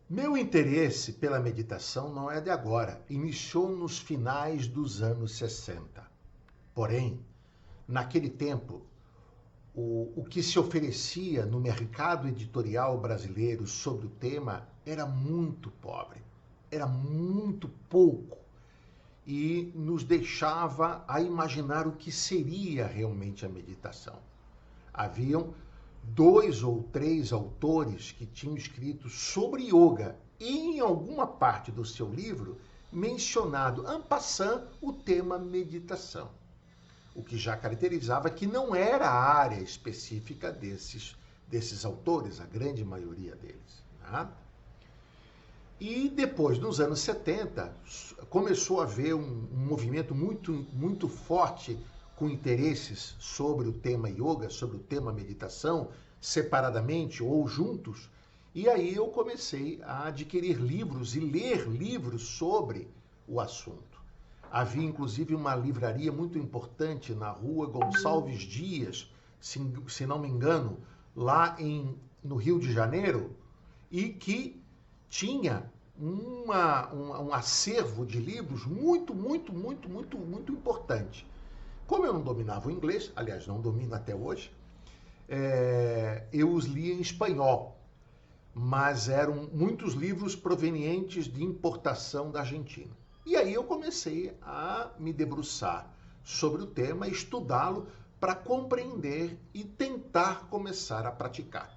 Meu interesse pela meditação não é de agora, iniciou nos finais dos anos 60. Porém, naquele tempo, o que se oferecia no mercado editorial brasileiro sobre o tema era muito pobre, era muito pouco e nos deixava a imaginar o que seria realmente a meditação. Haviam 2 ou 3 autores que tinham escrito sobre yoga e em alguma parte do seu livro mencionado en passant o tema meditação, o que já caracterizava que não era a área específica desses autores, a grande maioria deles. Tá? E depois, nos anos 70, começou a haver um movimento muito forte com interesses sobre o tema yoga, sobre o tema meditação, separadamente ou juntos. E aí eu comecei a adquirir livros e ler livros sobre o assunto. Havia inclusive uma livraria muito importante na rua Gonçalves Dias, se não me engano, lá no Rio de Janeiro, e que tinha um acervo de livros muito importante. Como eu não dominava o inglês, aliás, não domino até hoje, eu os lia em espanhol, mas eram muitos livros provenientes de importação da Argentina. E aí eu comecei a me debruçar sobre o tema, estudá-lo para compreender e tentar começar a praticar.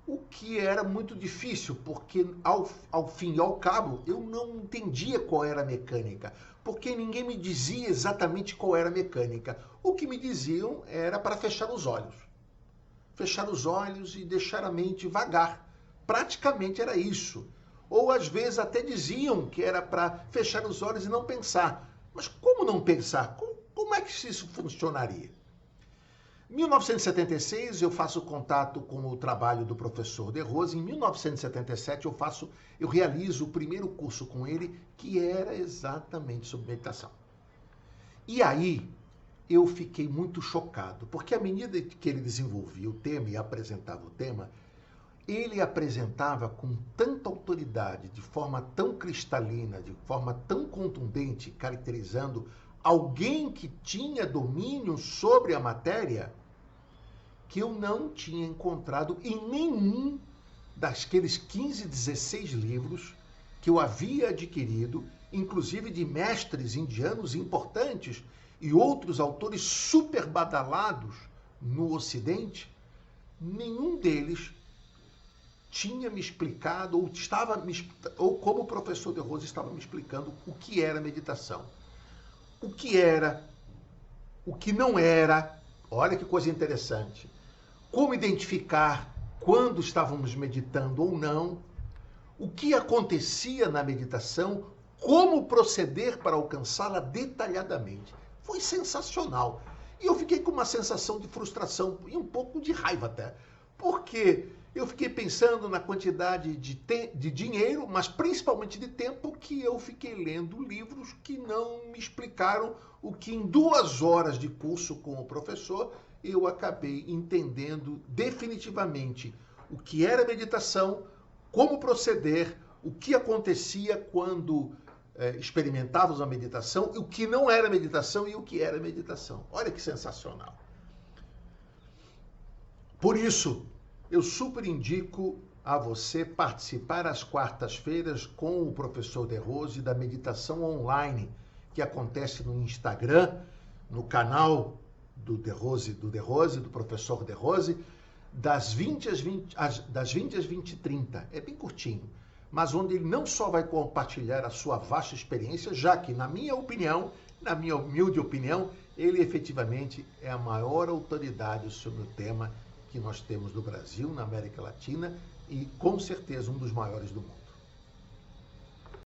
O que era muito difícil, porque ao fim e ao cabo eu não entendia qual era a mecânica, porque ninguém me dizia exatamente qual era a mecânica. O que me diziam era para fechar os olhos. Fechar os olhos e deixar a mente vagar. Praticamente era isso. Ou às vezes até diziam que era para fechar os olhos e não pensar. Mas como não pensar? Como é que isso funcionaria? Em 1976 eu faço contato com o trabalho do professor De Rose. Em 1977 eu realizo o primeiro curso com ele, que era exatamente sobre meditação. E aí eu fiquei muito chocado, porque à medida que ele desenvolvia o tema e apresentava o tema, ele apresentava com tanta autoridade, de forma tão cristalina, de forma tão contundente, caracterizando alguém que tinha domínio sobre a matéria, que eu não tinha encontrado em nenhum daqueles 15, 16 livros que eu havia adquirido, inclusive de mestres indianos importantes e outros autores super badalados no Ocidente. Nenhum deles tinha me explicado, ou como o professor De Rose estava me explicando o que era meditação. O que era, o que não era, olha que coisa interessante. Como identificar quando estávamos meditando ou não, o que acontecia na meditação, como proceder para alcançá-la detalhadamente. Foi sensacional. E eu fiquei com uma sensação de frustração e um pouco de raiva até, porque eu fiquei pensando na quantidade de dinheiro, mas principalmente de tempo, que eu fiquei lendo livros que não me explicaram o que em 2 horas de curso com o professor eu acabei entendendo definitivamente o que era meditação, como proceder, o que acontecia quando experimentávamos a meditação, o que não era meditação e o que era meditação. Olha que sensacional. Por isso, eu super indico a você participar às quartas-feiras com o professor De Rose da meditação online, que acontece no Instagram, no canal do professor De Rose, das 20 às 20h30. É bem curtinho, mas onde ele não só vai compartilhar a sua vasta experiência, já que, na minha humilde opinião, ele efetivamente é a maior autoridade sobre o tema que nós temos no Brasil, na América Latina, e com certeza um dos maiores do mundo.